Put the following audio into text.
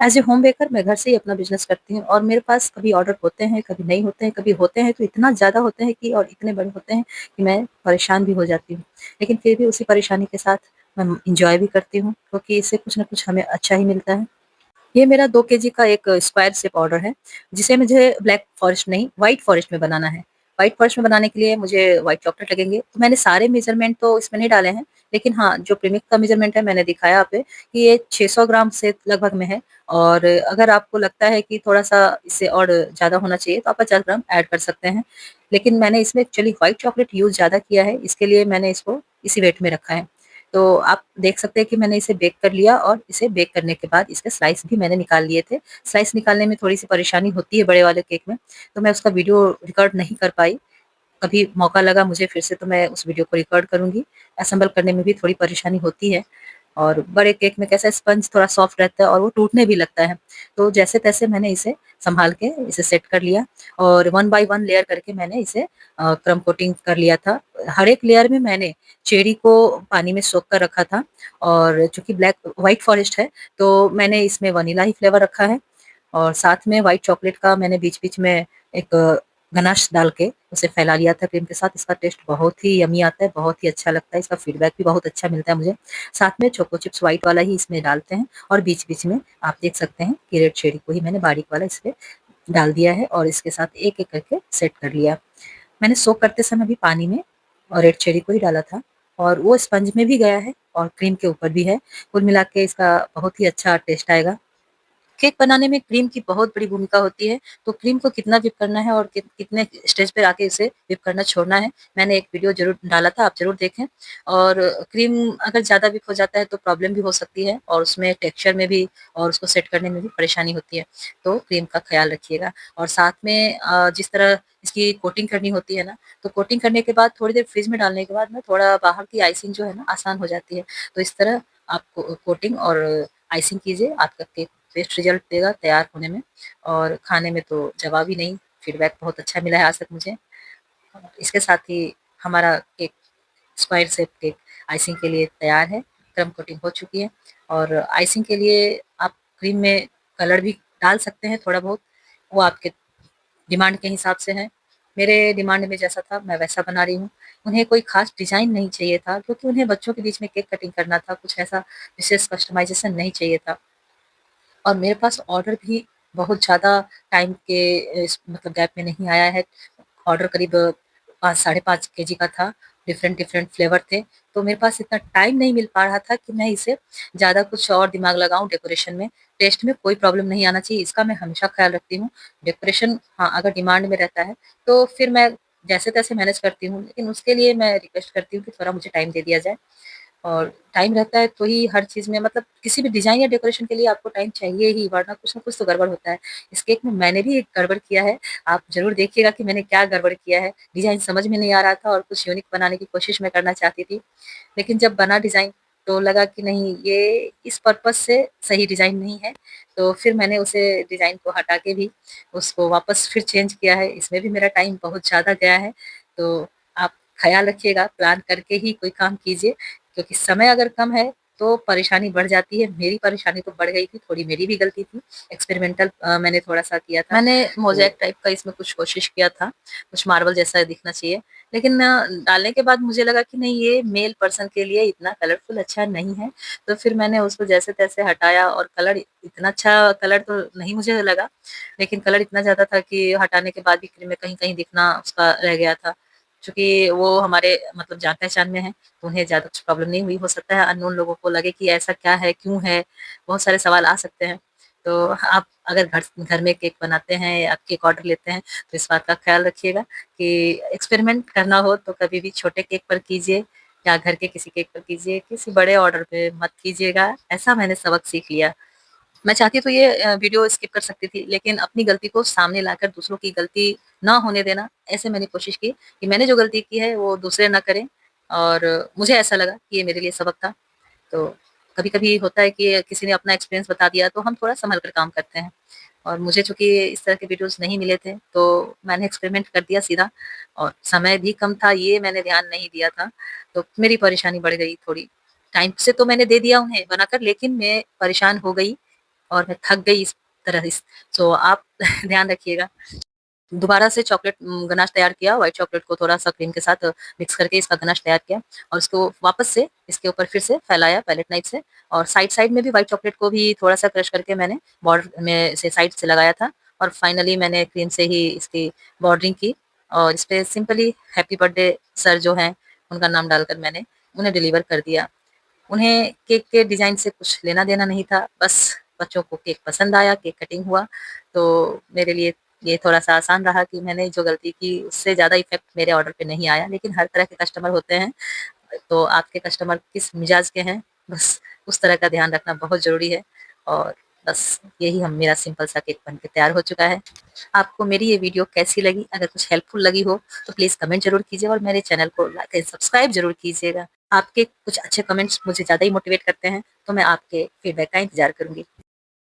As a home baker मैं घर से ही अपना बिज़नेस करती हूँ और मेरे पास कभी ऑर्डर होते हैं, कभी नहीं होते हैं, कभी होते हैं तो इतना ज़्यादा होते हैं कि और इतने बड़े होते हैं कि मैं परेशान भी हो जाती हूँ। लेकिन फिर भी उसी परेशानी के साथ मैं एन्जॉय भी करती हूँ क्योंकि इससे कुछ न कुछ हमें अच्छा ही मिलता है। ये मेरा 2 केजी का एक स्क्वायर शेप ऑर्डर है, जिसे मुझे ब्लैक फ़ॉरेस्ट नहीं, व्हाइट फ़ॉरेस्ट में बनाना है। व्हाइट फ़ॉरेस्ट में बनाने के लिए मुझे व्हाइट चॉकलेट लगेंगे, तो मैंने सारे मेज़रमेंट तो इसमें नहीं डाले हैं, लेकिन हाँ, जो प्रीमिक्स का मेज़रमेंट है मैंने दिखाया आप पे कि ये 600 ग्राम से लगभग में है और अगर आपको लगता है कि थोड़ा-सा इससे और ज़्यादा होना चाहिए, तो आप 50 ग्राम ऐड कर सकते हैं। लेकिन मैंने इसमें एक्चुअली व्हाइट चॉकलेट यूज़ ज़्यादा किया है, इसके लिए मैंने इसको इसी वेट में रखा है। तो आप देख सकते हैं कि मैंने इसे बेक कर लिया और इसे बेक करने के बाद इसके स्लाइस भी मैंने निकाल लिए थे। स्लाइस निकालने में थोड़ी-सी परेशानी होती है बड़े वाले केक में, तो मैं उसका वीडियो रिकॉर्ड नहीं कर पाई। कभी मौका लगा मुझे फिर से तो मैं उस वीडियो को रिकॉर्ड करूँगी। असेंबल करने में भी थोड़ी परेशानी होती है और बड़े केक में कैसा स्पंज थोड़ा सॉफ्ट रहता है और वो टूटने भी लगता है। तो जैसे-तैसे मैंने इसे सँभाल के इसे सेट कर लिया और 1 बाय 1 लेयर करके मैंने इसे क्रम्ब कोटिंग कर लिया था। हर एक लेयर में मैंने चेरी को पानी में सोख कर रखा था और चूँकि ब्लैक व्हाइट फ़ॉरेस्ट है, तो मैंने इसमें वनीला ही फ्लेवर रखा है और साथ में व्हाइट चॉकलेट का मैंने बीच-बीच में एक गनाश डाल के उसे फैला लिया था क्रीम के साथ। इसका टेस्ट बहुत ही यम्मी आता है, बहुत ही अच्छा लगता है, इसका फीडबैक भी बहुत अच्छा मिलता है मुझे। साथ में चोको चिप्स व्हाइट वाला ही इसमें डालते हैं और बीच-बीच में आप देख सकते हैं कि रेड चेरी को ही मैंने बारीक वाला इस पे डाल दिया है और इसके साथ एक-एक करके सेट कर लिया। मैंने सोक करते समय भी पानी में और रेड चेरी को ही डाला था और वो स्पंज में भी गया है और क्रीम के ऊपर भी है। कुल मिला के इसका बहुत ही अच्छा टेस्ट आएगा। केक बनाने में क्रीम की बहुत बड़ी भूमिका होती है, तो क्रीम को कितना व्हिप करना है और कितने स्टेज पे आके इसे व्हिप करना छोड़ना है, मैंने एक वीडियो ज़रूर डाला था, आप ज़रूर देखें। और क्रीम अगर ज़्यादा व्हिप हो जाता है तो प्रॉब्लम भी हो सकती है और उसमें टेक्सचर में भी और उसको सेट करने में भी परेशानी होती है, तो क्रीम का ख़्याल रखिएगा। और साथ में जिस तरह इसकी कोटिंग करनी होती है ना, तो कोटिंग करने के बाद थोड़ी देर फ्रिज में डालने के बाद ना थोड़ा बाहर की आइसिंग जो है ना आसान हो जाती है। तो इस तरह आप कोटिंग और आइसिंग कीजिए, आपका केक बेस्ट रिज़ल्ट देगा तैयार होने में और खाने में तो जवाब ही नहीं, फीडबैक बहुत अच्छा मिला है आज तक मुझे। इसके साथ ही हमारा cake square shape cake icing के लिए तैयार है, क्रम्ब कोटिंग हो चुकी है और आइसिंग के लिए आप क्रीम में कलर भी डाल सकते हैं थोड़ा बहुत, वो आपके डिमांड के हिसाब से है। मेरे डिमांड में जैसा था मैं वैसा बना रही हूँ। उन्हें कोई ख़ास डिज़ाइन नहीं चाहिए था क्योंकि उन्हें बच्चों के बीच में केक कटिंग करना था, कुछ ऐसा विशेष कस्टमाइज़ेशन नहीं चाहिए था। और मेरे पास ऑर्डर भी बहुत ज़्यादा टाइम के इस मतलब गैप में नहीं आया है। ऑर्डर करीब 5 साढ़े 5 केजी का था, डिफरेंट-डिफरेंट फ्लेवर थे, तो मेरे पास इतना टाइम नहीं मिल पा रहा था कि मैं इसे ज़्यादा कुछ और दिमाग लगाऊँ डेकोरेशन में। टेस्ट में कोई प्रॉब्लम नहीं आना चाहिए, इसका मैं हमेशा ख़्याल रखती हूँ। डेकोरेशन हाँ, अगर डिमांड में रहता है, तो फिर मैं जैसे-तैसे मैनेज करती हूँ, लेकिन उसके लिए मैं रिक्वेस्ट करती हूँ कि थोड़ा मुझे टाइम दे दिया जाए। और टाइम रहता है तो ही हर चीज़ में मतलब किसी भी डिज़ाइन या डेकोरेशन के लिए आपको टाइम चाहिए ही, वरना कुछ न कुछ तो गड़बड़ होता है। इस केक में मैंने भी एक गड़बड़ किया है, आप ज़रूर देखिएगा कि मैंने क्या गड़बड़ किया है। डिज़ाइन समझ में नहीं आ रहा था और कुछ यूनिक बनाने की कोशिश मैं करना चाहती थी, लेकिन जब बना डिज़ाइन तो लगा कि नहीं ये इस पर्पज़ से सही डिज़ाइन नहीं है, तो फिर मैंने उसे डिज़ाइन को हटा के भी उसको वापस फिर चेंज किया है। इसमें भी मेरा टाइम बहुत ज़्यादा गया है, तो आप ख़्याल रखिएगा, प्लान करके ही कोई काम कीजिए। क्योंकि समय अगर कम है तो परेशानी बढ़ जाती है। मेरी परेशानी तो बढ़ गई थी, थोड़ी मेरी भी गलती थी। एक्सपेरिमेंटल मैंने थोड़ा-सा किया था। मैंने मोज़ेक टाइप का इसमें कुछ कोशिश किया था, कुछ मार्बल जैसा दिखना चाहिए। लेकिन डालने के बाद मुझे लगा कि नहीं ये मेल पर्सन के लिए इतना कलरफुल अच्छा नहीं है। तो फिर मैंने उसको जैसे-तैसे हटाया और कलर इतना अच्छा कलर तो नहीं मुझे लगा, लेकिन कलर इतना ज़्यादा था कि हटाने के बाद भी क्रीम में कहीं-कहीं दिखना उसका रह गया था। चूँकि वो हमारे मतलब जान-पहचान में हैं, तो उन्हें ज़्यादा कुछ प्रॉब्लम नहीं हुई। हो सकता है अननोन लोगों को लगे कि ऐसा क्या है, क्यों है? बहुत सारे सवाल आ सकते हैं। तो आप अगर घर घर में केक बनाते हैं या केक ऑर्डर लेते हैं, तो इस बात का ख़्याल रखिएगा कि एक्सपेरिमेंट करना हो तो कभी भी छोटे केक पर कीजिए या घर के किसी केक पर कीजिए, किसी बड़े ऑर्डर पे मत कीजिएगा। ऐसा मैंने सबक सीख लिया। मैं चाहती तो ये वीडियो स्किप कर सकती थी, लेकिन अपनी गलती को सामने लाकर दूसरों की गलती ना होने देना, ऐसे मैंने कोशिश की कि मैंने जो गलती की है वो दूसरे ना करें और मुझे ऐसा लगा कि ये मेरे लिए सबक था। तो कभी-कभी होता है कि किसी ने अपना एक्सपीरियंस बता दिया तो हम थोड़ा सँभल कर काम करते हैं और मुझे चूँकि इस तरह के वीडियोज़ नहीं मिले थे, तो मैंने एक्सपेरिमेंट कर दिया सीधा और समय भी कम था, ये मैंने ध्यान नहीं दिया था, तो मेरी परेशानी बढ़ गई थोड़ी। टाइम से तो मैंने दे दिया उन्हें बनाकर, लेकिन मैं परेशान हो गई और मैं थक गई इस तरह इस तो आप ध्यान रखिएगा। दोबारा से चॉकलेट गनाश तैयार किया, व्हाइट चॉकलेट को थोड़ा-सा क्रीम के साथ मिक्स करके इसका गनाश तैयार किया और उसको वापस से इसके ऊपर फिर से फैलाया पैलेट नाइफ से और साइड-साइड में भी व्हाइट चॉकलेट को भी थोड़ा-सा क्रश करके मैंने बॉर्डर में से साइड से लगाया था और फाइनली मैंने क्रीम से ही इसकी बॉर्डरिंग की और इसपे सिंपली हैप्पी बर्थडे सर जो हैं, उनका नाम डालकर मैंने उन्हें डिलीवर कर दिया। उन्हें केक के डिज़ाइन से कुछ लेना-देना नहीं था, बस बच्चों को केक पसंद आया, केक कटिंग हुआ, तो मेरे लिए ये थोड़ा-सा आसान रहा कि मैंने जो गलती की उससे ज़्यादा इफ़ेक्ट मेरे ऑर्डर पे नहीं आया, लेकिन हर तरह के कस्टमर होते हैं, तो आपके कस्टमर किस मिजाज के हैं, बस उस तरह का ध्यान रखना बहुत ज़रूरी है और बस यही हम मेरा सिंपल सा केक बन के तैयार हो चुका है। आपको मेरी ये वीडियो कैसी लगी? अगर कुछ हेल्पफुल लगी हो, तो प्लीज़ कमेंट ज़रूर कीजिए और मेरे चैनल को लाइक एंड सब्सक्राइब ज़रूर कीजिएगा। आपके कुछ अच्छे कमेंट्स मुझे ज़्यादा ही मोटिवेट करते हैं, तो मैं आपके फीडबैक का इंतज़ार करूँगी।